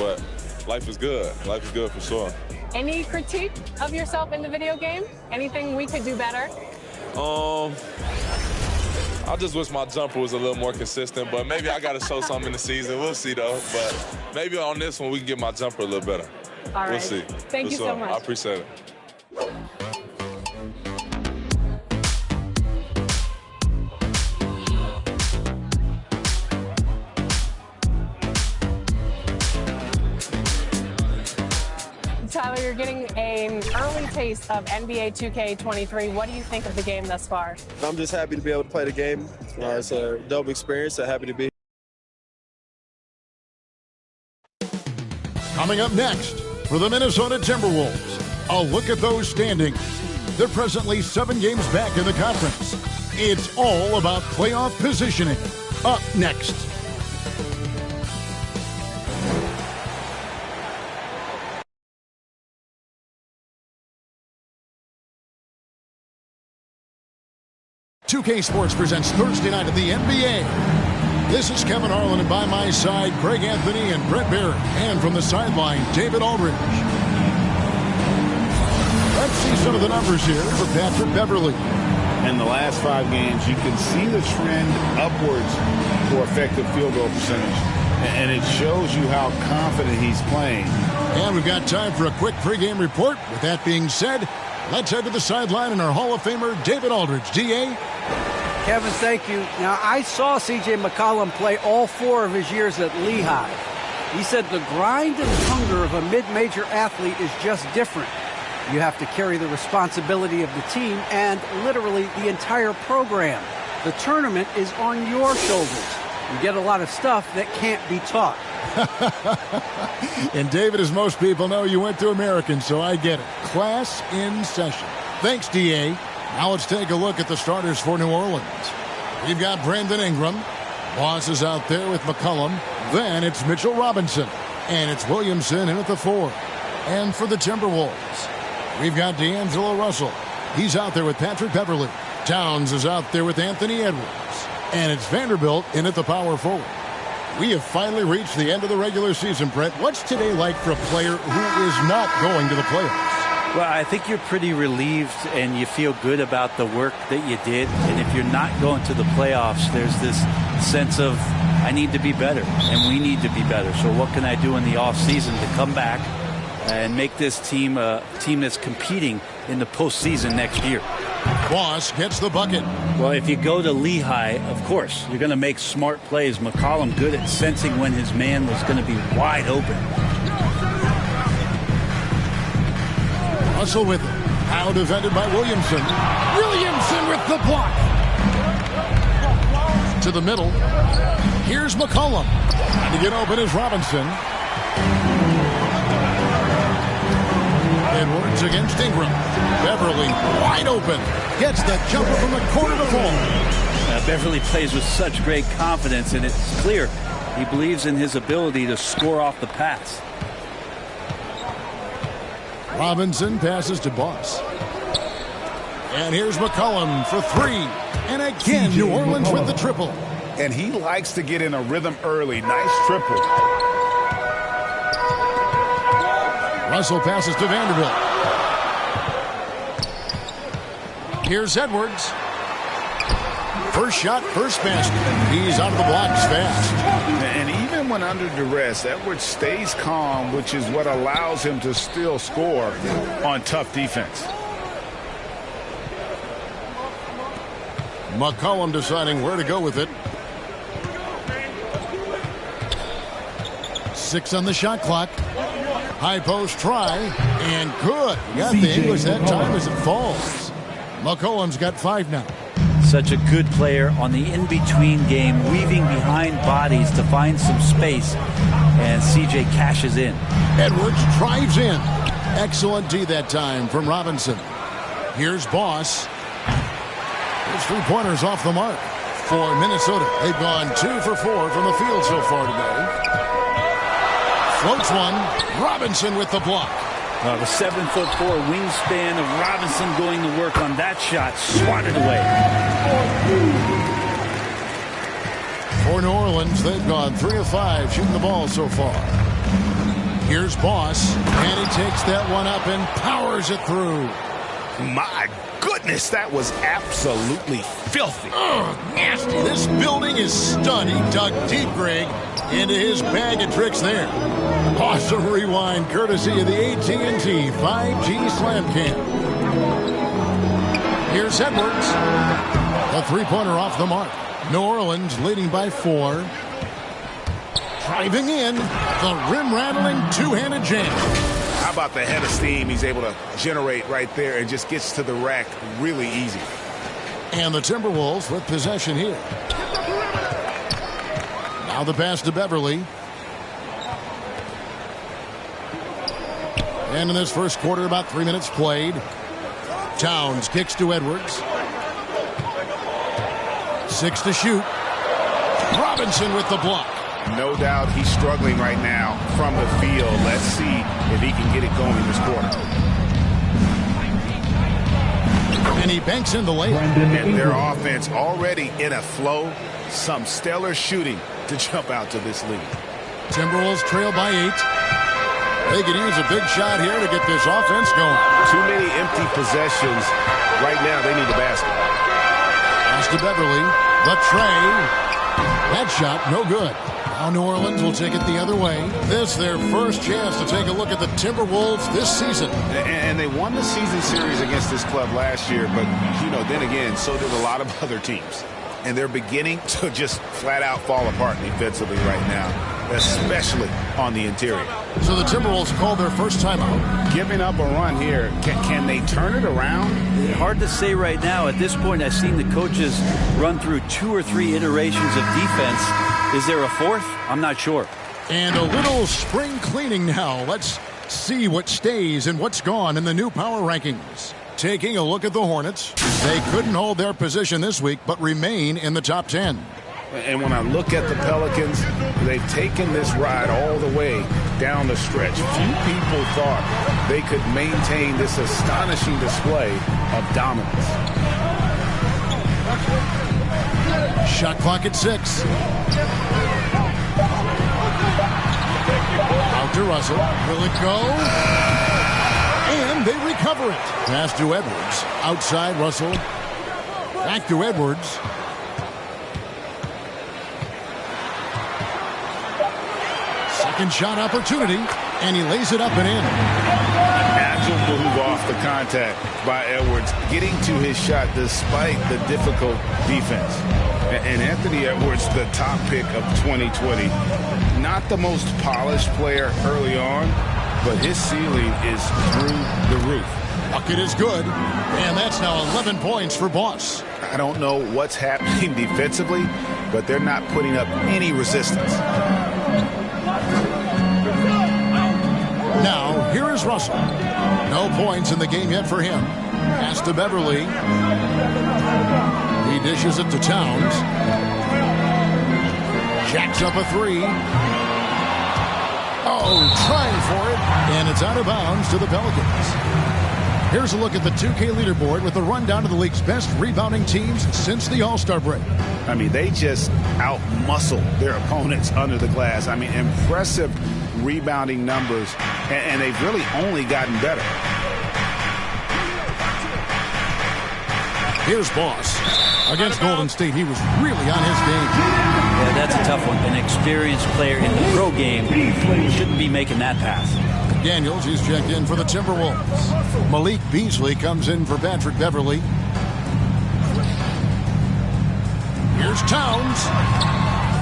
but life is good. Life is good for sure. Any critique of yourself in the video game? Anything we could do better? I just wish my jumper was a little more consistent, but maybe I got to show something in the season. We'll see, though. But maybe on this one, we can get my jumper a little better. All right. We'll see. Thank you so much. I appreciate it. Tyler, you're getting an early taste of NBA 2K23. What do you think of the game thus far? I'm just happy to be able to play the game. It's a dope experience. I'm happy to be here. Coming up next for the Minnesota Timberwolves, a look at those standings. They're presently 7 games back in the conference. It's all about playoff positioning. Up next. .2K Sports presents Thursday night of the NBA. This is Kevin Harlan, and by my side, Greg Anthony and Brett Barrett. And from the sideline, David Aldridge. Let's see some of the numbers here for Patrick Beverley. In the last 5 games, you can see the trend upwards for effective field goal percentage. And it shows you how confident he's playing. And we've got time for a quick pregame report. With that being said, let's head to the sideline and our Hall of Famer, David Aldridge. D.A.? Kevin, thank you. Now, I saw C.J. McCollum play all 4 of his years at Lehigh. He said the grind and hunger of a mid-major athlete is just different. You have to carry the responsibility of the team and literally the entire program. The tournament is on your shoulders. You get a lot of stuff that can't be taught. And David, as most people know, you went to American, so I get it. Class in session. Thanks, D.A. Now let's take a look at the starters for New Orleans. We've got Brandon Ingram. Boss is out there with McCollum. Then it's Mitchell Robinson. And it's Williamson in at the 4. And for the Timberwolves, we've got D'Angelo Russell. He's out there with Patrick Beverley. Towns is out there with Anthony Edwards. And it's Vanderbilt in at the power forward. We have finally reached the end of the regular season, Brett. What's today like for a player who is not going to the playoffs? Well, I think you're pretty relieved and you feel good about the work that you did. And if you're not going to the playoffs, there's this sense of, I need to be better and we need to be better. So what can I do in the offseason to come back and make this team a team that's competing in the postseason next year? Boss gets the bucket. Well, if you go to Lehigh, of course, you're going to make smart plays. McCollum good at sensing when his man was going to be wide open. Russell with it. Now defended by Williamson. Williamson with the block. To the middle. Here's McCollum. Trying to get open is Robinson. Edwards against Ingram. Beverley wide open. Gets the jumper from the corner to fall. Beverley plays with such great confidence, and it's clear he believes in his ability to score off the pass. Robinson passes to Boss. And here's McCollum for 3. And again, New Orleans with the triple. And he likes to get in a rhythm early. Nice triple. Russell passes to Vanderbilt. Here's Edwards. First shot, first basket. He's out of the blocks fast. And even when under duress, Edwards stays calm, which is what allows him to still score on tough defense. McCollum deciding where to go with it. 6 on the shot clock. High post try, and good. Got the English that time as it falls. McCollum's got 5 now. Such a good player on the in-between game, weaving behind bodies to find some space, and CJ cashes in. Edwards drives in. Excellent D that time from Robinson. Here's Boss. His 3-pointers off the mark for Minnesota. They've gone 2 for 4 from the field so far today. Floats one. Robinson with the block. The 7'4" wingspan of Robinson going to work on that shot. Swatted away. For New Orleans, they've gone 3 of 5 shooting the ball so far. Here's Boss, and he takes that one up and powers it through. My goodness, that was absolutely filthy. Nasty. This building is stunned. He dug deep, Greg, into his bag of tricks there. Awesome rewind, courtesy of the AT&T 5G Slam Cam. Here's Edwards. A three-pointer off the mark. New Orleans leading by 4. Driving in, the rim-rattling two-handed jam. How about the head of steam he's able to generate right there and just gets to the rack really easy. And the Timberwolves with possession here. Now the pass to Beverly. And in this first quarter, about 3 minutes played. Towns kicks to Edwards. 6 to shoot. Robinson with the block. No doubt he's struggling right now from the field. Let's see if he can get it going this quarter. And he banks in the layup. And their offense already in a flow. Some stellar shooting to jump out to this lead. Timberwolves trail by 8. They could use a big shot here to get this offense going. Too many empty possessions. Right now they need the basket. Pass to Beverly. The tray. That shot no good. Now New Orleans will take it the other way. This their first chance to take a look at the Timberwolves this season. And they won the season series against this club last year, but, you know, then again, so did a lot of other teams. And they're beginning to just flat out fall apart defensively right now, especially on the interior. So the Timberwolves called their first timeout. Giving up a run here. Can they turn it around? Hard to say right now. At this point, I've seen the coaches run through 2 or 3 iterations of defense. Is there a fourth? I'm not sure. And a little spring cleaning now. Let's see what stays and what's gone in the new power rankings. Taking a look at the Hornets. They couldn't hold their position this week, but remain in the top 10. And when I look at the Pelicans, they've taken this ride all the way down the stretch. Few people thought they could maintain this astonishing display of dominance. Shot clock at 6. Out to Russell. Will it go? And they recover it. Pass to Edwards. Outside Russell. Back to Edwards. Second shot opportunity. And he lays it up and in. Agile move off the contact by Edwards, getting to his shot despite the difficult defense. And Anthony Edwards, the top pick of 2020, not the most polished player early on, but his ceiling is through the roof. Bucket is good, and that's now 11 points for Boss. I don't know what's happening defensively, but they're not putting up any resistance. Now, here is Russell. No points in the game yet for him. Pass to Beverly. He dishes it to Towns. Jacks up a 3. Oh, trying for it. And it's out of bounds to the Pelicans. Here's a look at the 2K leaderboard with a rundown of the league's best rebounding teams since the All-Star break. I mean, they just out-muscle their opponents under the glass. I mean, impressive rebounding numbers, and they've really only gotten better. Here's Boss. Against Golden State, he was really on his game. Yeah, that's a tough one. An experienced player in the pro game shouldn't be making that pass. Daniels, he's checked in for the Timberwolves. Malik Beasley comes in for Patrick Beverly. Here's Towns.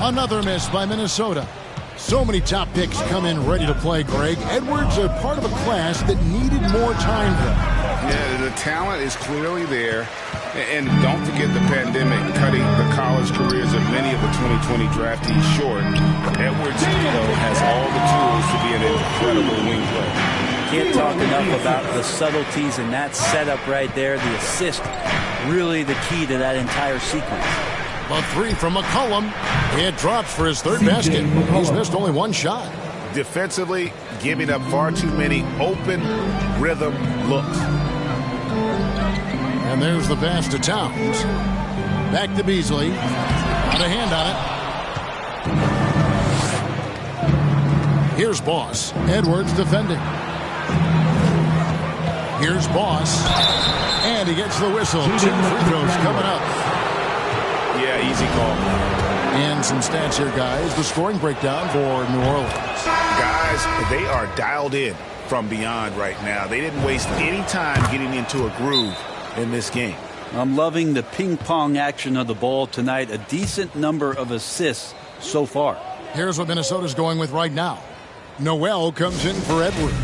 Another miss by Minnesota. So many top picks come in ready to play, Greg. Edwards are part of a class that needed more time. Yeah, the talent is clearly there. And don't forget the pandemic cutting the college careers of many of the 2020 draftees short. Edwards, though, has all the tools to be an incredible wing player. Can't talk enough about the subtleties in that setup right there. The assist, really the key to that entire sequence. A 3 from McCollum. It drops for his third basket. He's missed only 1 shot. Defensively, giving up far too many open rhythm looks. And there's the pass to Towns. Back to Beasley. Got a hand on it. Here's Boss. Edwards defending. Here's Boss. And he gets the whistle. 2 free throws coming up. Yeah, easy call. And some stats here, guys. The scoring breakdown for New Orleans. Guys, they are dialed in from beyond right now. They didn't waste any time getting into a groove in this game. I'm loving the ping-pong action of the ball tonight. A decent number of assists so far. Here's what Minnesota's going with right now. Noel comes in for Edwards.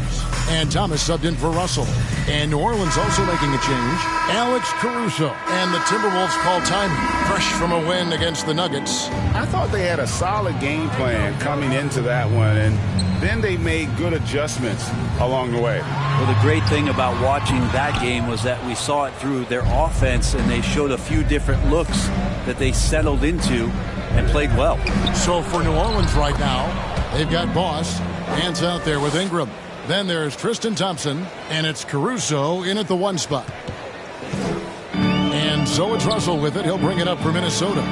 And Thomas subbed in for Russell. And New Orleans also making a change. Alex Caruso. And the Timberwolves call time, fresh from a win against the Nuggets. I thought they had a solid game plan coming into that one, and then they made good adjustments along the way. Well, the great thing about watching that game was that we saw it through their offense, and they showed a few different looks that they settled into and played well. So for New Orleans right now, they've got Boss. Hands out there with Ingram. Then there's Tristan Thompson, and it's Caruso in at the 1 spot. And so it's Russell with it. He'll bring it up for Minnesota.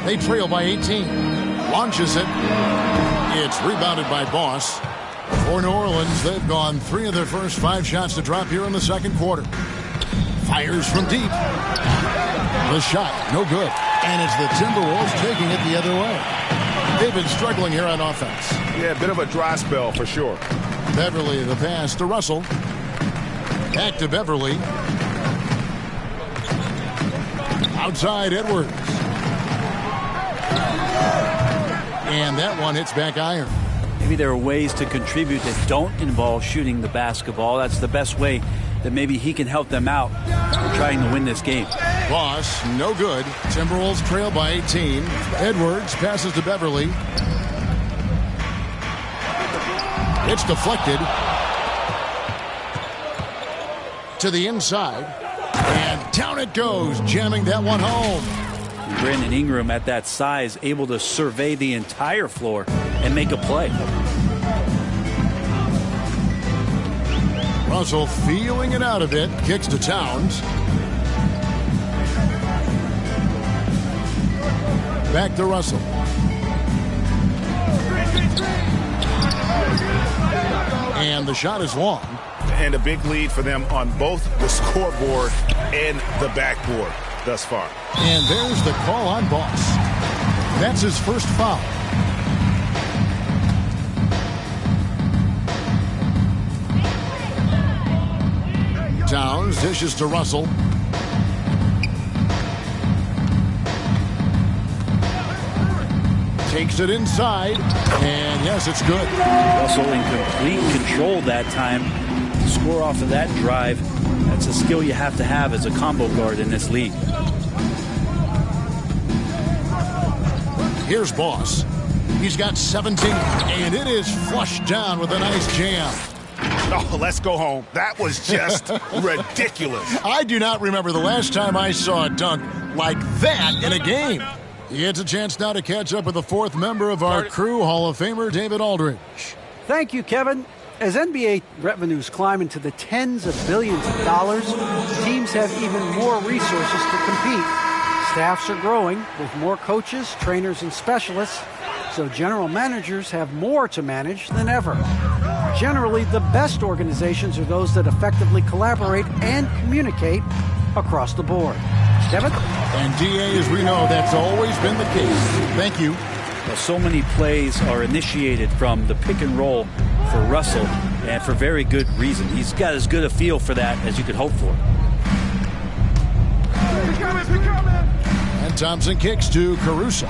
They trail by 18. Launches it. It's rebounded by Boss. For New Orleans, they've gone 3 of their first 5 shots to drop here in the second quarter. Fires from deep. The shot, no good. And it's the Timberwolves taking it the other way. They've been struggling here on offense. Yeah, a bit of a dry spell for sure. Beverly, the pass to Russell. Back to Beverly. Outside Edwards. And that one hits back iron. Maybe there are ways to contribute that don't involve shooting the basketball. That's the best way that maybe he can help them out trying to win this game. Boss, no good. Timberwolves trail by 18. Edwards passes to Beverly. It's deflected to the inside. And down it goes, jamming that one home. Brandon Ingram at that size, able to survey the entire floor and make a play. Russell feeling it out a bit. Kicks to Towns. Back to Russell. And the shot is long. And a big lead for them on both the scoreboard and the backboard thus far. And there's the call on Boss. That's his first foul. Towns dishes to Russell. Takes it inside, and yes, it's good. Russell in complete control that time to score off of that drive. That's a skill you have to have as a combo guard in this league. Here's Boss. He's got 17, and it is flushed down with a nice jam. Oh, let's go home. That was just ridiculous. I do not remember the last time I saw a dunk like that in a game. He gets a chance now to catch up with the 4th member of our crew, Hall of Famer David Aldridge. Thank you, Kevin. As NBA revenues climb into the tens of billions of dollars, teams have even more resources to compete. Staffs are growing with more coaches, trainers, and specialists, so general managers have more to manage than ever. Generally, the best organizations are those that effectively collaborate and communicate across the board. Kevin? And DA, as we know, that's always been the case. Thank you. Well, so many plays are initiated from the pick and roll for Russell, and for very good reason. He's got as good a feel for that as you could hope for. And Thompson kicks to Caruso.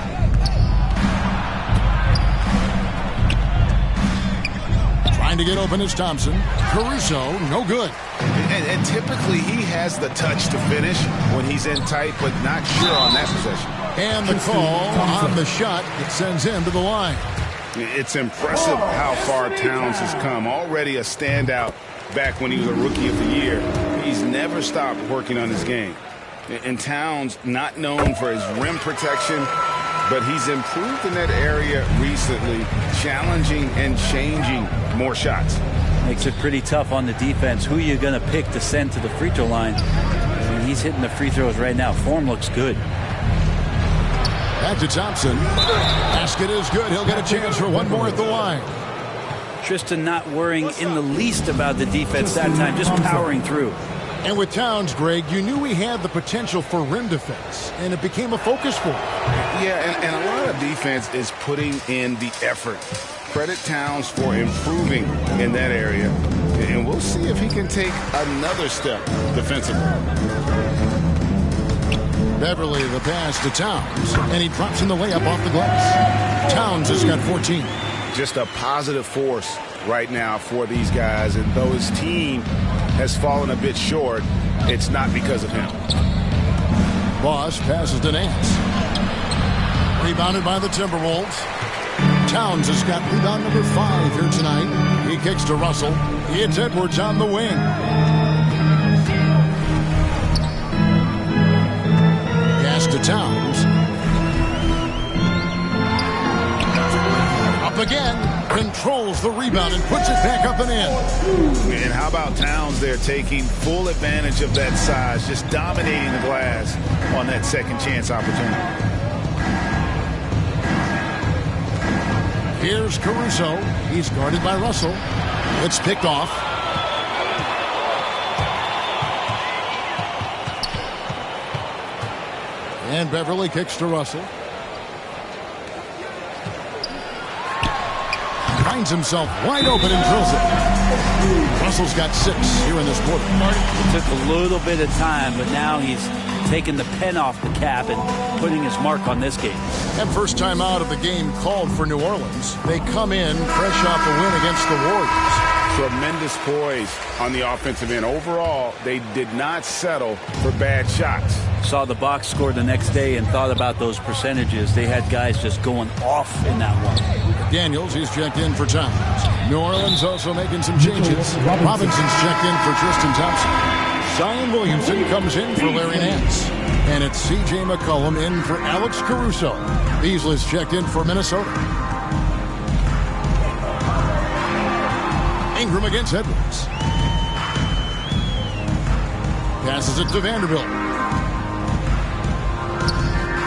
Trying to get open is Thompson. Caruso, no good. And typically he has the touch to finish when he's in tight, but not sure on that possession. And the call on the shot that sends him to the line. It's impressive how far Towns has come. Already a standout back when he was a Rookie of the Year. He's never stopped working on his game. And Towns, not known for his rim protection, but he's improved in that area recently, challenging and changing more shots. Makes it pretty tough on the defense. Who are you going to pick to send to the free throw line? I mean, he's hitting the free throws right now. Form looks good. Back to Thompson. Basket is good. He'll get a chance for one more at the line. Tristan not worrying in the least about the defense that time, just powering through. And with Towns, Greg, you knew he had the potential for rim defense, and it became a focus for him. Yeah, and a lot of defense is putting in the effort. Credit Towns for improving in that area, and we'll see if he can take another step defensively. Beverly, the pass to Towns, and he drops in the layup off the glass. Towns has got 14. Just a positive force right now for these guys, and though his team has fallen a bit short, it's not because of him. Boss passes to Nance. Rebounded by the Timberwolves. Towns has got rebound number 5 here tonight. He kicks to Russell. It's Edwards on the wing. Pass to Towns. Up again. Controls the rebound and puts it back up and in. And how about Towns there taking full advantage of that size, just dominating the glass on that second chance opportunity. Here's Caruso. He's guarded by Russell. It's picked off. And Beverly kicks to Russell. Finds himself wide open and drills it. Russell's got 6 here in this quarter. It took a little bit of time, but now he's taking the pen off the cap and putting his mark on this game. And first time out of the game called for New Orleans. They come in fresh off the win against the Warriors. Tremendous poise on the offensive end. Overall, they did not settle for bad shots. Saw the box score the next day and thought about those percentages. They had guys just going off in that one. Daniels, he's checked in for Towns. New Orleans also making some changes. Robinson's checked in for Tristan Thompson. Zion Williamson comes in for Larry Nance. And it's C.J. McCollum in for Alex Caruso. Beasley's checked in for Minnesota. Ingram against Edwards. Passes it to Vanderbilt.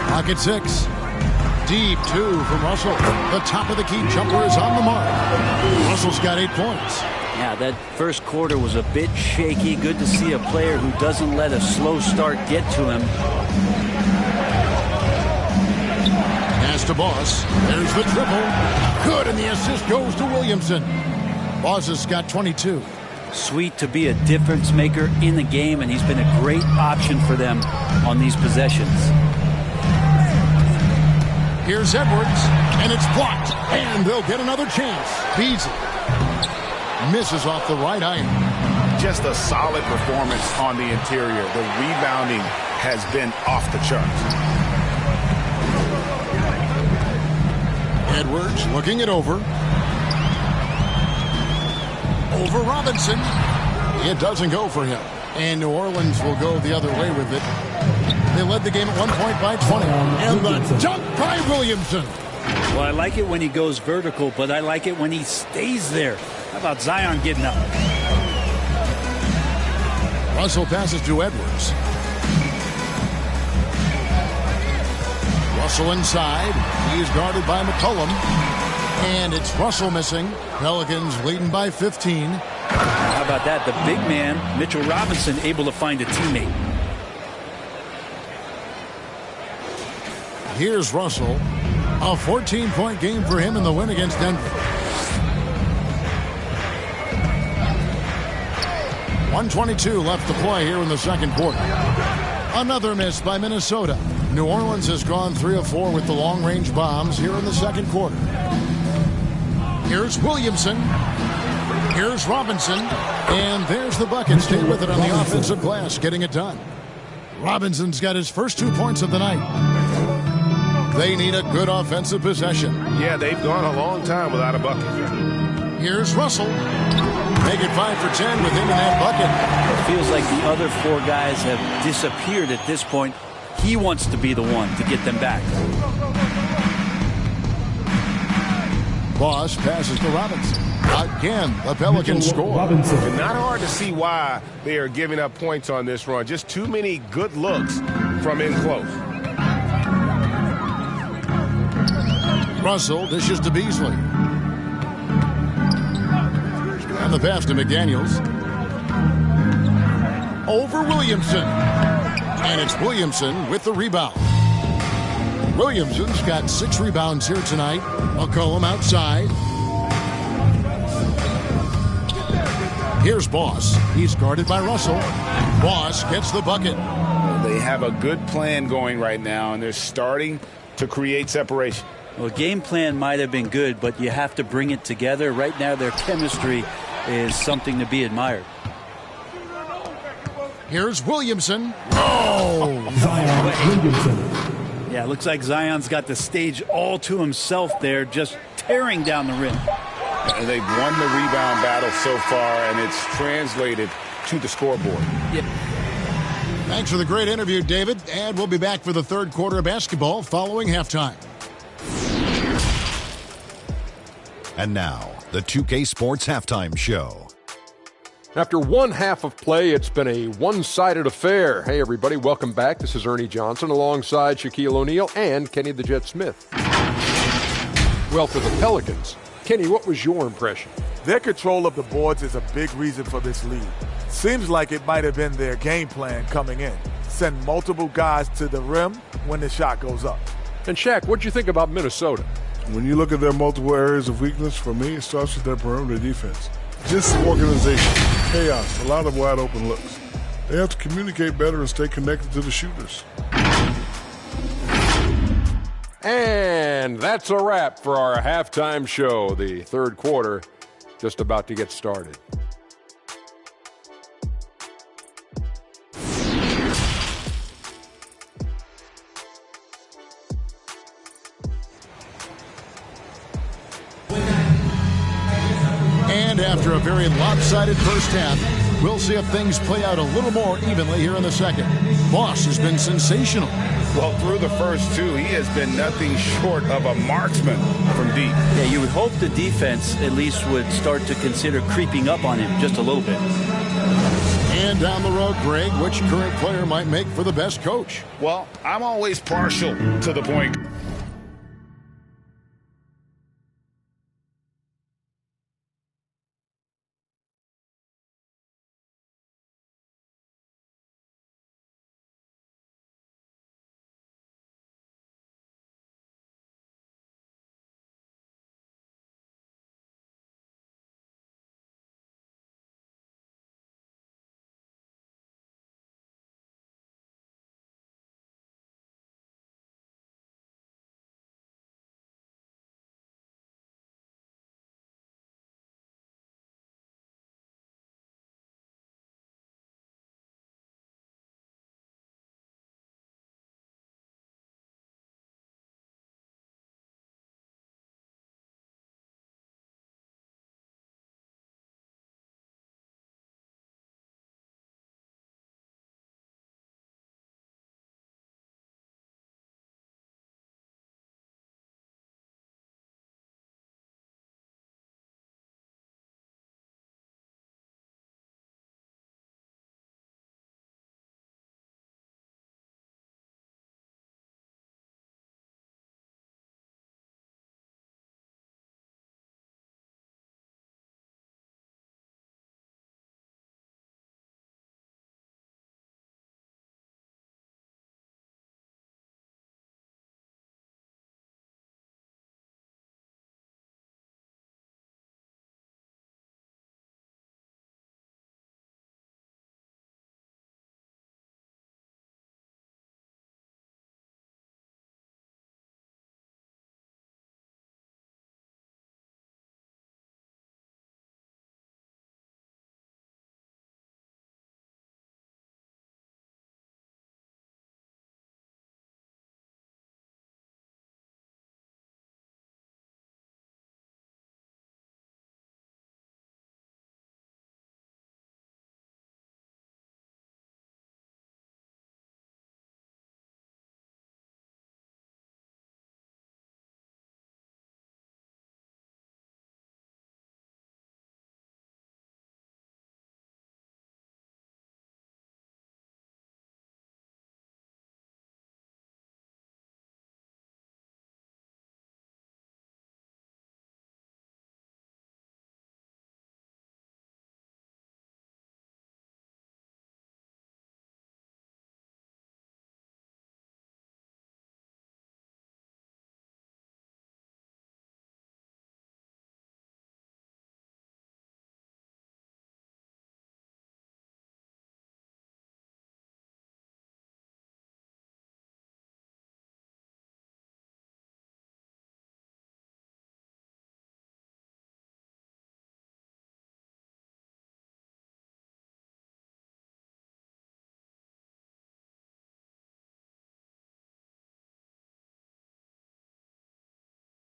Pocket 6. Deep 2 from Russell. The top of the key jumper is on the mark. Russell's got 8 points. Yeah, that first quarter was a bit shaky. Good to see a player who doesn't let a slow start get to him. Pass to Boss. There's the triple. Good, and the assist goes to Williamson. Boss has got 22. Sweet to be a difference maker in the game, and he's been a great option for them on these possessions. Here's Edwards, and it's blocked, and they'll get another chance. Beasley misses off the right iron. Just a solid performance on the interior. The rebounding has been off the charts. Edwards looking it over. Over Robinson. It doesn't go for him. And New Orleans will go the other way with it. They led the game at 1 point by 20. And the dunk by Williamson. Well, I like it when he goes vertical, but I like it when he stays there. How about Zion getting up? Russell passes to Edwards. Russell inside. He's guarded by McCollum. And it's Russell missing. Pelicans leading by 15. How about that? The big man, Mitchell Robinson, able to find a teammate. Here's Russell. A 14-point game for him in the win against Denver. 1:22 left to play here in the second quarter. Another miss by Minnesota. New Orleans has gone 3 of 4 with the long-range bombs here in the second quarter. Here's Williamson. Here's Robinson. And there's the bucket. Stay with it on the offensive glass, getting it done. Robinson's got his first 2 points of the night. They need a good offensive possession. Yeah, they've gone a long time without a bucket. Here's Russell. Make it 5 for 10 with him in that bucket. It feels like the other 4 guys have disappeared at this point. He wants to be the one to get them back. Boss passes to Robinson. Again, the Pelicans score. And not hard to see why they are giving up points on this run. Just too many good looks from in close. Russell dishes to Beasley. the pass to McDaniels. Over Williamson. And it's Williamson with the rebound. Williamson's got 6 rebounds here tonight. McCollum outside. Here's Boss. He's guarded by Russell. Boss gets the bucket. They have a good plan going right now, and they're starting to create separation. Well, game plan might have been good, but you have to bring it together. Right now, their chemistry is something to be admired. Here's Williamson. Oh! Zion Williamson. Yeah, it looks like Zion's got the stage all to himself there, just tearing down the rim. And they've won the rebound battle so far, and it's translated to the scoreboard. Yeah. Thanks for the great interview, David. And we'll be back for the third quarter of basketball following halftime. And now, the 2K Sports Halftime Show. After one half of play, it's been a one-sided affair. Hey, everybody, welcome back. This is Ernie Johnson alongside Shaquille O'Neal and Kenny the Jet Smith. Well, for the Pelicans, Kenny, what was your impression? Their control of the boards is a big reason for this lead. Seems like it might have been their game plan coming in. Send multiple guys to the rim when the shot goes up. And Shaq, what'd you think about Minnesota? When you look at their multiple areas of weakness, for me, it starts with their perimeter defense. Just organization, chaos, a lot of wide open looks. They have to communicate better and stay connected to the shooters. And that's a wrap for our halftime show. The third quarter just about to get started. And after a very lopsided first half, we'll see if things play out a little more evenly here in the second. Boss has been sensational. Well, through the first two, he has been nothing short of a marksman from deep. Yeah, you would hope the defense at least would start to consider creeping up on him just a little bit. And down the road, Greg, which current player might make for the best coach? Well, I'm always partial to the point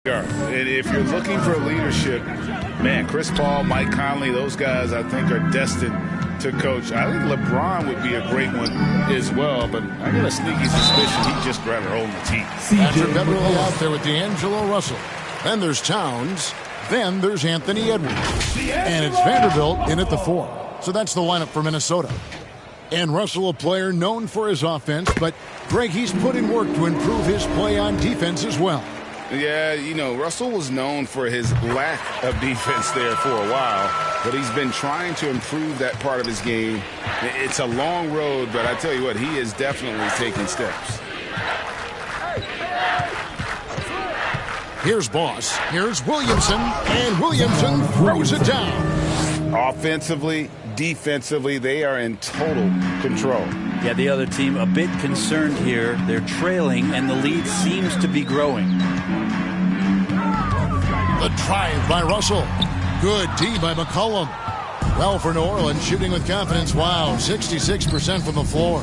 And if you're looking for leadership, man, Chris Paul, Mike Conley, those guys I think are destined to coach. I think LeBron would be a great one as well, but I got a sneaky suspicion he'd just rather own the team. Patrick Beverly out there with D'Angelo Russell. Then there's Towns. Then there's Anthony Edwards. And it's Vanderbilt in at the 4. So that's the lineup for Minnesota. And Russell, a player known for his offense, but Greg, he's put in work to improve his play on defense as well. Yeah, you know, Russell was known for his lack of defense there for a while, but he's been trying to improve that part of his game. It's a long road, but I tell you what, he is definitely taking steps. Here's Boss. Here's Williamson. And Williamson throws it down. Offensively, defensively, they are in total control. Yeah, the other team a bit concerned here. They're trailing, and the lead seems to be growing. The drive by Russell. Good D by McCollum. Well for New Orleans, shooting with confidence. Wow, 66% from the floor.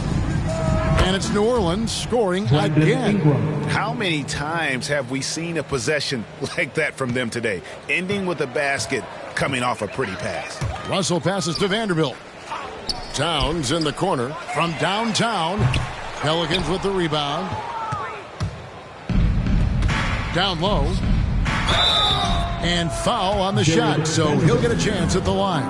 And it's New Orleans scoring again. How many times have we seen a possession like that from them today? Ending with a basket, coming off a pretty pass. Russell passes to Vanderbilt. Towns in the corner from downtown. Pelicans with the rebound. Down low. And foul on the shot, so he'll get a chance at the line.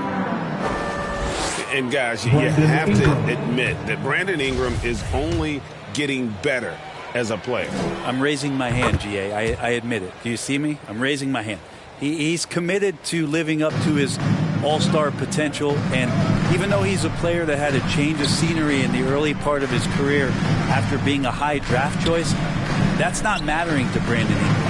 And guys, you have to admit that Brandon Ingram is only getting better as a player. I'm raising my hand, GA. I admit it. Do you see me? I'm raising my hand. He's committed to living up to his all-star potential, and even though he's a player that had a change of scenery in the early part of his career after being a high draft choice, that's not mattering to Brandon Ingram.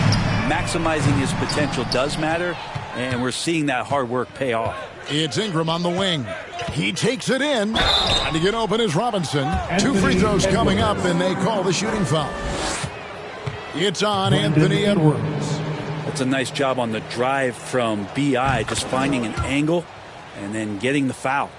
Maximizing his potential does matter, and we're seeing that hard work pay off. It's Ingram on the wing. He takes it in. Trying to get open is Robinson. 2 free throws coming up, and they call the shooting foul. It's on Anthony Edwards. That's a nice job on the drive from B.I., just finding an angle and then getting the foul.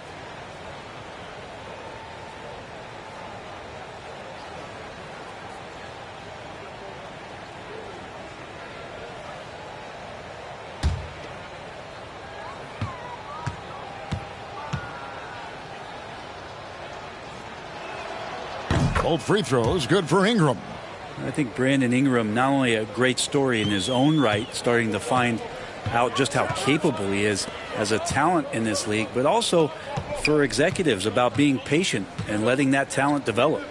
Both free throws good for Ingram. I think Brandon Ingram, not only a great story in his own right, starting to find out just how capable he is as a talent in this league, but also for executives about being patient and letting that talent develop.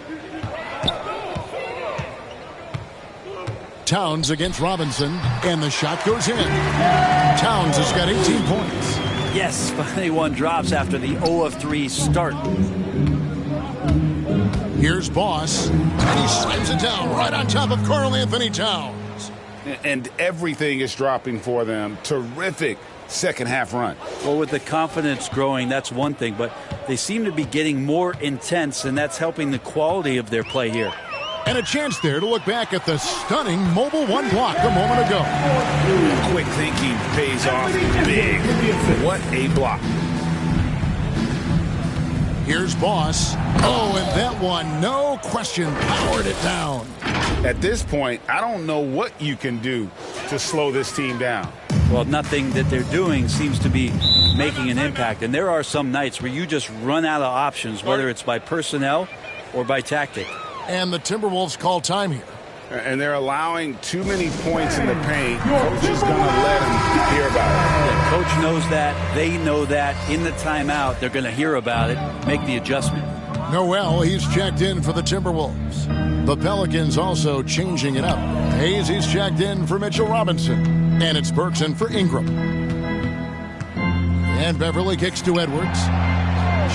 Towns against Robinson, and the shot goes in. Towns has got 18 points. Yes, finally one drops after the 0 of 3 start. Here's Boss, and he slams it down right on top of Karl Anthony Towns. And everything is dropping for them. Terrific second half run. Well, with the confidence growing, that's one thing, but they seem to be getting more intense, and that's helping the quality of their play here. And a chance there to look back at the stunning mobile 1 block a moment ago. Quick thinking pays off big. What a block. Here's Boss. Oh, and that one, no question, powered it down. At this point, I don't know what you can do to slow this team down. Well, nothing that they're doing seems to be making an impact. And there are some nights where you just run out of options, whether it's by personnel or by tactic. And the Timberwolves call time here. And they're allowing too many points in the paint. Coach is going to let them hear about it. The coach knows that. They know that. In the timeout, they're going to hear about it, make the adjustment. Noel, he's checked in for the Timberwolves. The Pelicans also changing it up. Hayes, he's checked in for Mitchell Robinson. And it's Berkson for Ingram. And Beverly kicks to Edwards.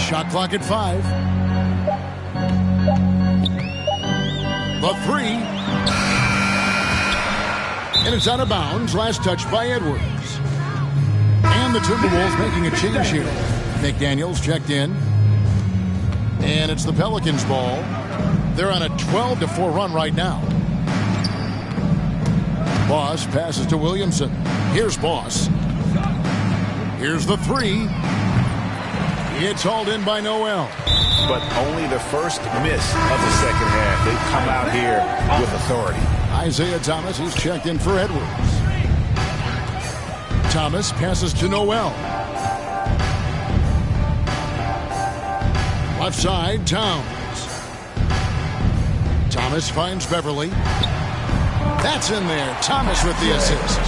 Shot clock at 5. The 3. And it's out of bounds. Last touch by Edwards. And the Timberwolves making a change here. McDaniels checked in. And it's the Pelicans' ball. They're on a 12-4 run right now. Boss passes to Williamson. Here's Boss. Here's the 3. It's hauled in by Noel. But only the first miss of the second half. They've come out here with authority. Isaiah Thomas, he's checked in for Edwards. Thomas passes to Noel. Left side, Towns. Thomas finds Beverly. That's in there. Thomas with the assist.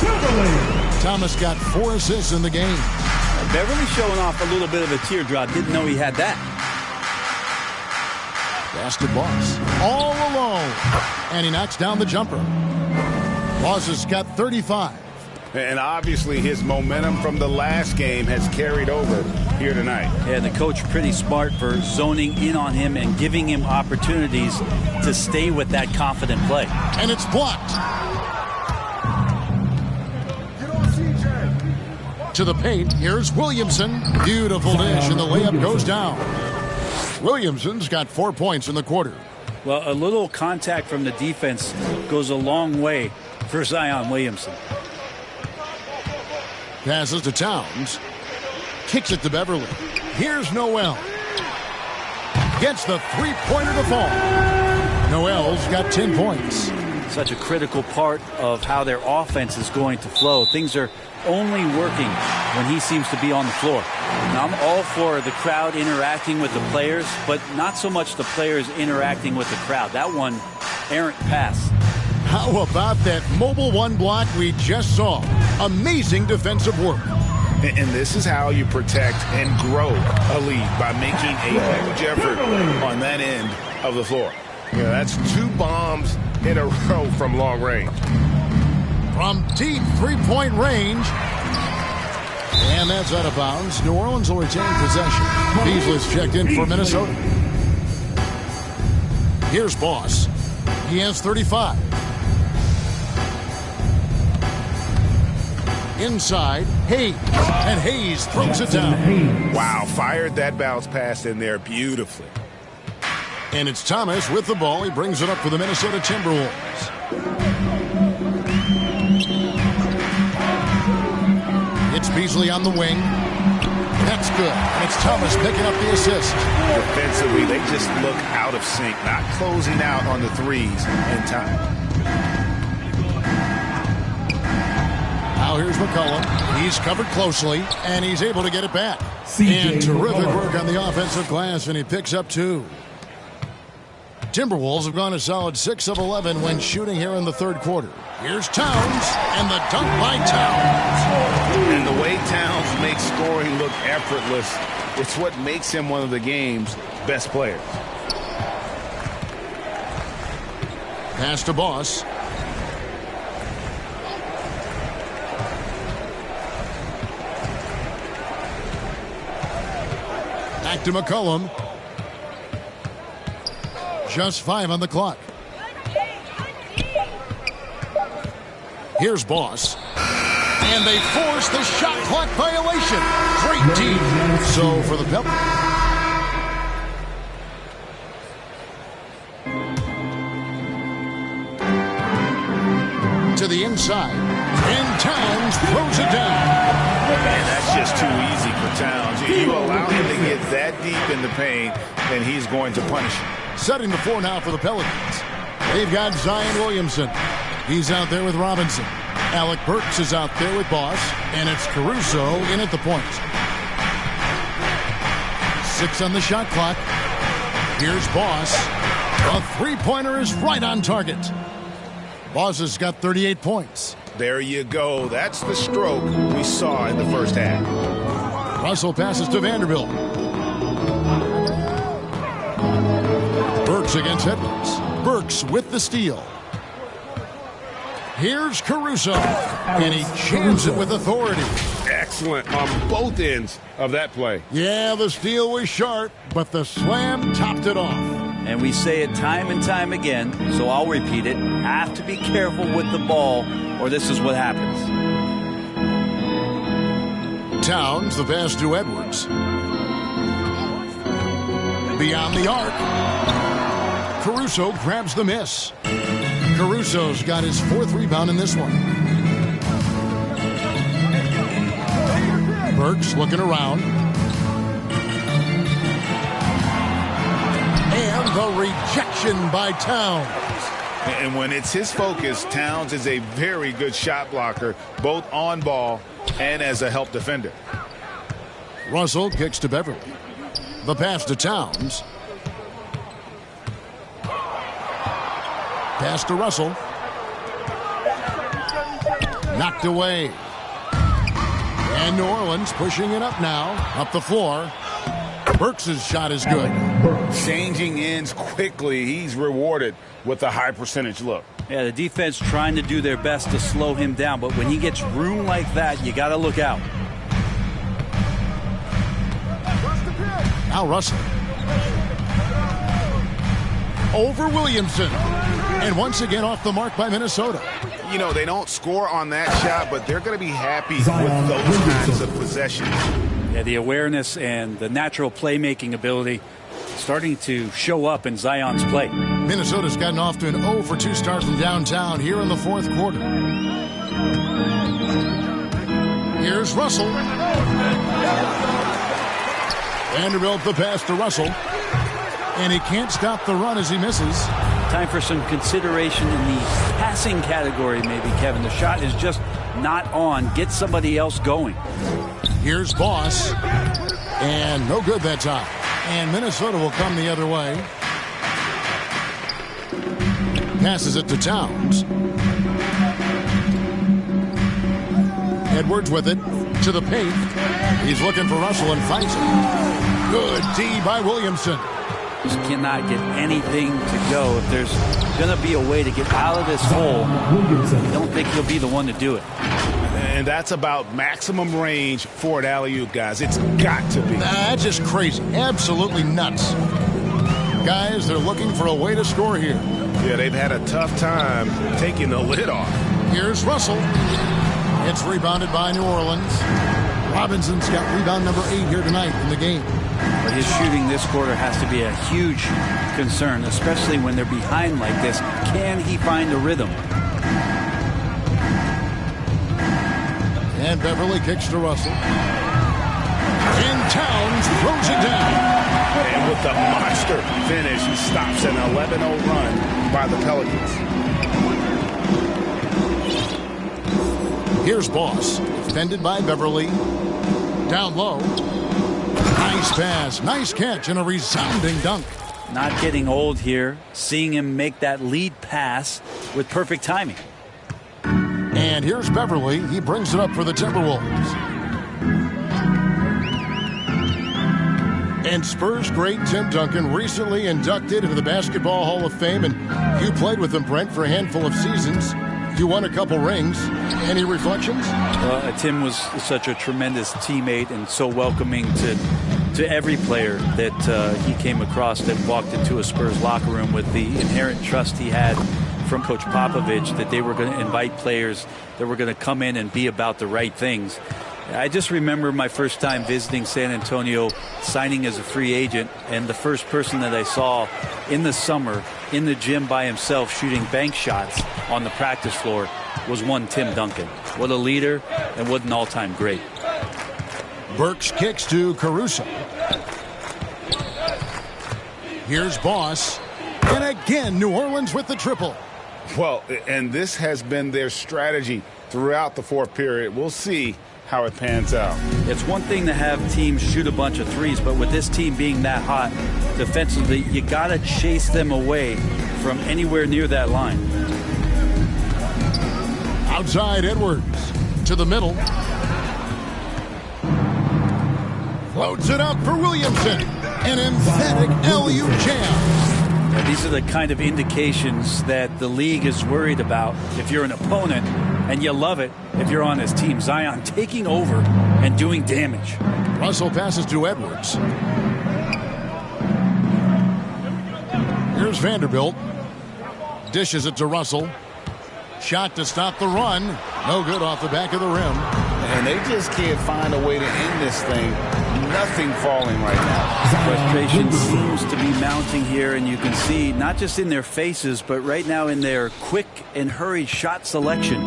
Thomas got 4 assists in the game. Beverly showing off a little bit of a teardrop. Didn't know he had that. Pass to Boss. All alone. And he knocks down the jumper. Boss has got 35. And obviously his momentum from the last game has carried over here tonight. Yeah, the coach pretty smart for zoning in on him and giving him opportunities to stay with that confident play. And it's blocked. To the paint, here's Williamson. Beautiful dish, and the layup goes down. Williamson's got 4 points in the quarter. Well, a little contact from the defense goes a long way for Zion Williamson. Passes to Towns. Kicks it to Beverly. Here's Noel. Gets the three-pointer to fall. Noel's got 10 points. Such a critical part of how their offense is going to flow. Things are only working when he seems to be on the floor. Now, I'm all for the crowd interacting with the players, but not so much the players interacting with the crowd. That one, errant pass. How about that mobile one block we just saw? Amazing defensive work. And this is how you protect and grow a lead, by making a huge effort on that end of the floor. Yeah, that's 2 bombs in a row from long range. From deep three-point range. And that's out of bounds. New Orleans will retain possession. Beasley's checked in for Minnesota. Here's Boss. He has 35. Inside, Hayes. And Hayes throws it down. Wow, fired that bounce pass in there beautifully. And it's Thomas with the ball. He brings it up for the Minnesota Timberwolves. It's Beasley on the wing. That's good. And it's Thomas picking up the assist. Defensively, they just look out of sync, not closing out on the threes in time. Now here's McCollum. He's covered closely, and he's able to get it back. And terrific work on the offensive glass, and he picks up 2. Timberwolves have gone a solid 6 of 11 when shooting here in the third quarter. Here's Towns, and the dunk by Towns. And the way Towns makes scoring look effortless, it's what makes him one of the game's best players. Pass to Boss. Back to McCollum. Just 5 on the clock. Here's Boss. And they force the shot clock violation. Great deep. So for the Pelicans. To the inside. And Towns throws it down. And that's just too easy for Towns. You allow him to get that deep in the paint, and he's going to punish him. Setting the floor now for the Pelicans. They've got Zion Williamson. He's out there with Robinson. Alec Burks is out there with Boss. And it's Caruso in at the point. 6 on the shot clock. Here's Boss. A three-pointer is right on target. Boss has got 38 points. There you go. That's the stroke we saw in the first half. Russell passes to Vanderbilt. Burks against Edwards. Burks with the steal. Here's Caruso. And he jams it with authority. Excellent on both ends of that play. Yeah, the steal was sharp, but the slam topped it off. And we say it time and time again, so I'll repeat it. Have to be careful with the ball, or this is what happens. Towns, the pass to Edwards. Beyond the arc. Caruso grabs the miss. Caruso's got his 4th rebound in this one. Burks looking around. And the rejection by Towns. And when it's his focus, Towns is a very good shot blocker, both on ball and as a help defender. Russell kicks to Beverly. The pass to Towns. Pass to Russell. Knocked away. And New Orleans pushing it up now. Up the floor. Burks' shot is good. Changing ends quickly. He's rewarded with a high percentage look. Yeah, the defense trying to do their best to slow him down, but when he gets room like that, you got to look out. Now Russell. Over Williamson. And once again off the mark by Minnesota. You know, they don't score on that shot, but they're going to be happy with those kinds of possessions. Yeah, the awareness and the natural playmaking ability starting to show up in Zion's play. Minnesota's gotten off to an 0 for 2 start from downtown here in the fourth quarter. Here's Russell. Vanderbilt the pass to Russell. And he can't stop the run as he misses. Time for some consideration in the passing category, maybe, Kevin. The shot is just not on. Get somebody else going. Here's Boss. And no good that time. And Minnesota will come the other way. Passes it to Towns. Edwards with it to the paint. He's looking for Russell and finds it. Good D by Williamson. Just cannot get anything to go. If there's going to be a way to get out of this hole, I don't think he'll be the one to do it. And that's about maximum range for an alley-oop, guys. It's got to be. That's just crazy. Absolutely nuts. Guys, they're looking for a way to score here. Yeah, they've had a tough time taking the lid off. Here's Russell. It's rebounded by New Orleans. Robinson's got rebound number 8 here tonight in the game. But his shooting this quarter has to be a huge concern, especially when they're behind like this. Can he find a rhythm? And Beverly kicks to Russell. And Towns throws it down. And with the monster finish, he stops an 11-0 run by the Pelicans. Here's Boss. Defended by Beverly. Down low. Nice pass. Nice catch and a resounding dunk. Not getting old here. Seeing him make that lead pass with perfect timing. And here's Beverly. He brings it up for the Timberwolves. And Spurs great Tim Duncan recently inducted into the Basketball Hall of Fame. And you played with him, Brent, for a handful of seasons. You won a couple rings. Any reflections? Tim was such a tremendous teammate and so welcoming to every player that he came across that walked into a Spurs locker room with the inherent trust he had from Coach Popovich that they were going to invite players that were going to come in and be about the right things. I just remember my first time visiting San Antonio, signing as a free agent, and the first person that I saw in the summer in the gym by himself shooting bank shots on the practice floor was one Tim Duncan. What a leader and what an all-time great. Burks kicks to Caruso. Here's Boss. And again, New Orleans with the triple. Well, and this has been their strategy throughout the fourth period. We'll see how it pans out. It's one thing to have teams shoot a bunch of threes, but with this team being that hot defensively, you got to chase them away from anywhere near that line. Outside Edwards to the middle. Floats it up for Williamson. An emphatic LU jam. Now, these are the kind of indications that the league is worried about if you're an opponent, and you love it if you're on his team. Zion taking over and doing damage. Russell passes to Edwards. Here's Vanderbilt. Dishes it to Russell. Shot to stop the run. No good off the back of the rim. And they just can't find a way to end this thing. Nothing falling right now. Frustration seems to be mounting here, and you can see not just in their faces, but right now in their quick and hurried shot selection.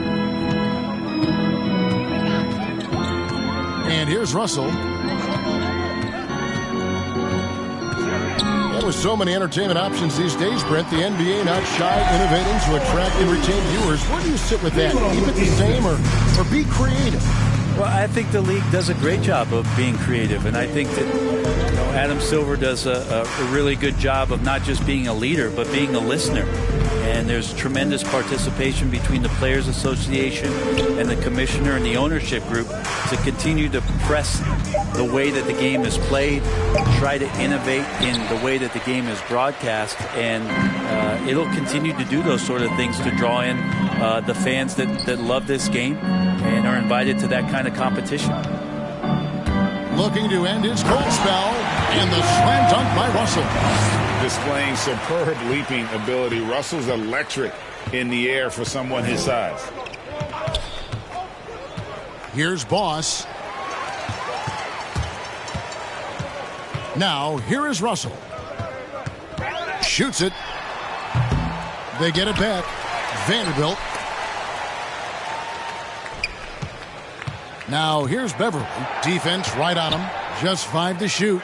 And here's Russell. With so many entertainment options these days, Brent, the NBA not shy innovating to attract and retain viewers. Where do you sit with that? Keep it the same or be creative? Well, I think the league does a great job of being creative, and I think that Adam Silver does a really good job of not just being a leader, but being a listener. And there's tremendous participation between the Players Association and the commissioner and the ownership group to continue to press the way that the game is played, try to innovate in the way that the game is broadcast, and it'll continue to do those sort of things to draw in the fans that love this game and are invited to that kind of competition. Looking to end his cold spell, and the slam dunk by Russell. Displaying superb leaping ability. Russell's electric in the air for someone his size. Here's Boss. Now, here is Russell. Shoots it. They get it back. Vanderbilt. Now, here's Beverly. Defense right on him. Just 5 to shoot.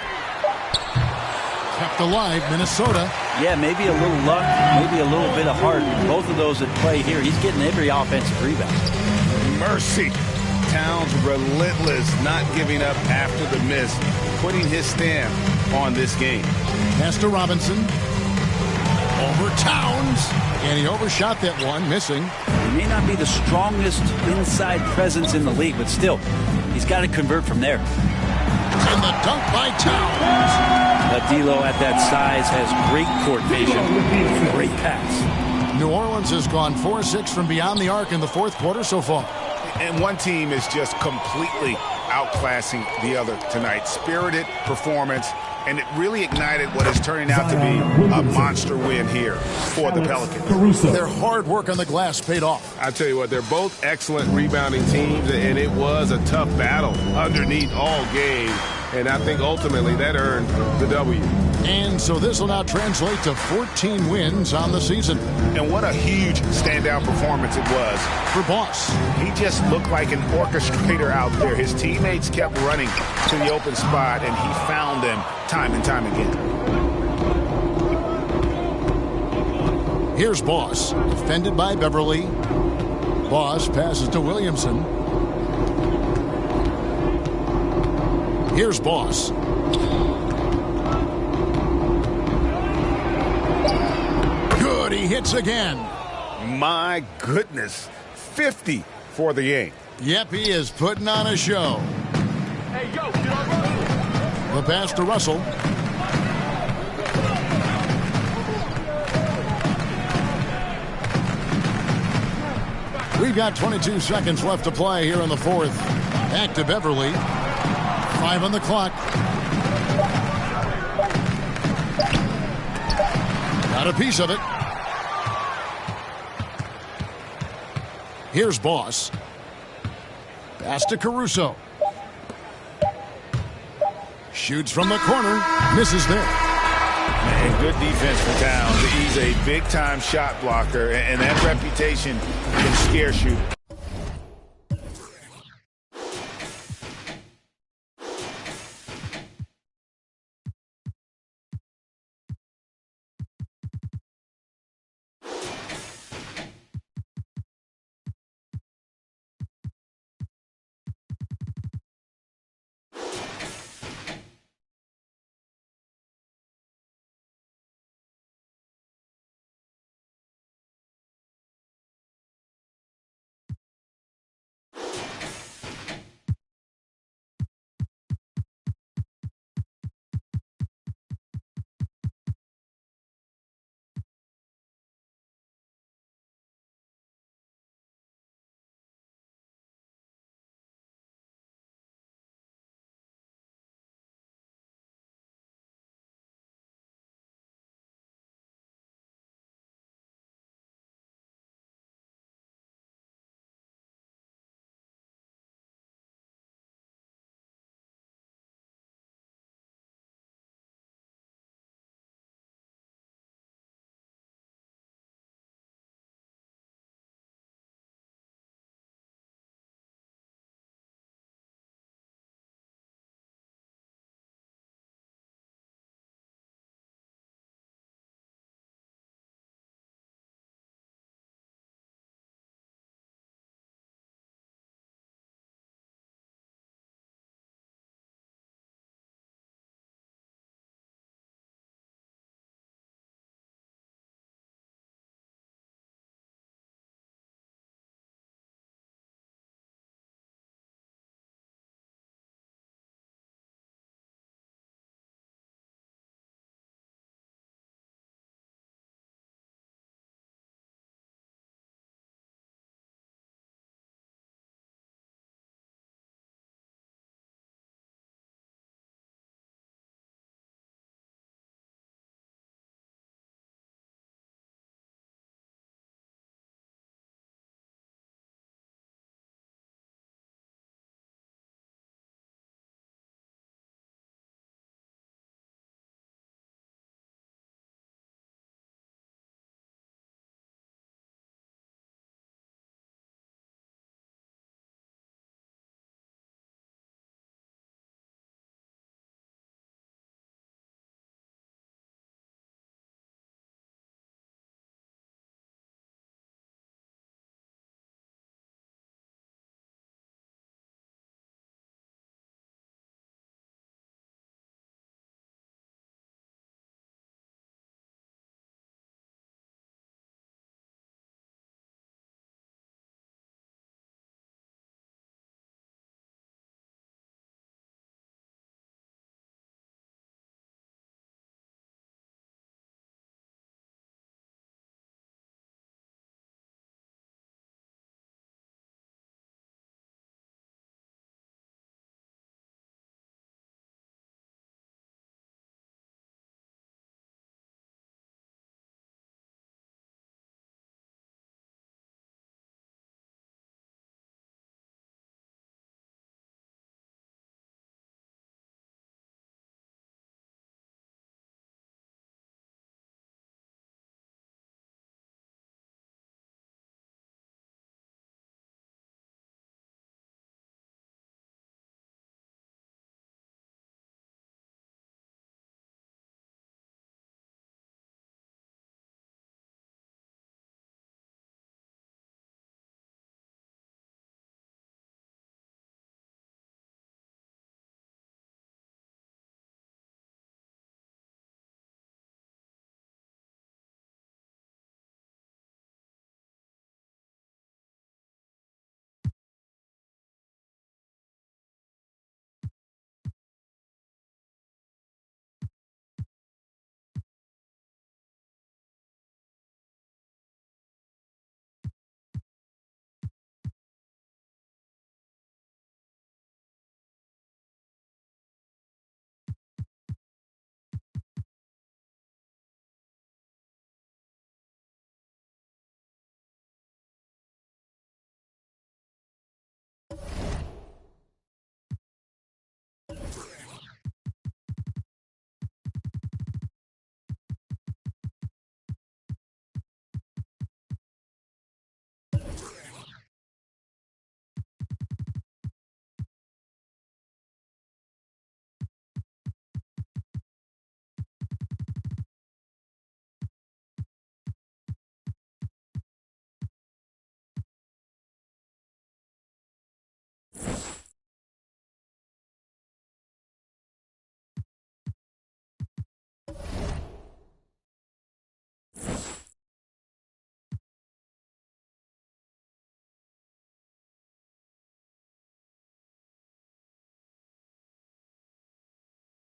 Kept alive, Minnesota. Yeah, maybe a little luck, maybe a little bit of heart. Both of those at play here. He's getting every offensive rebound. Mercy. Towns relentless, not giving up after the miss, putting his stamp on this game. Pass to Robinson. Over Towns. And he overshot that one, missing. He may not be the strongest inside presence in the league, but still, he's got to convert from there. And the dunk by Towns. D'Lo at that size has great court vision. Great pass. New Orleans has gone 4-6 from beyond the arc in the fourth quarter so far. And one team is just completely outclassing the other tonight. Spirited performance, and it really ignited what is turning out to be a monster win here for the Pelicans. Their hard work on the glass paid off. I tell you what, they're both excellent rebounding teams, and it was a tough battle underneath all game. And I think ultimately that earned the W. And so this will now translate to 14 wins on the season. And what a huge standout performance it was for Boss. He just looked like an orchestrator out there. His teammates kept running to the open spot, and he found them time and time again. Here's Boss, defended by Beverly. Boss passes to Williamson. Here's Boss. Good, he hits again. My goodness, 50 for the game. Yep, he is putting on a show. Hey, yo, the pass to Russell. We've got 22 seconds left to play here in the fourth. Back to Beverly. 5 on the clock. Got a piece of it. Here's Boss. Pass to Caruso. Shoots from the corner. Misses there. And good defense for Towns. He's a big-time shot blocker, and that reputation can scare shooters.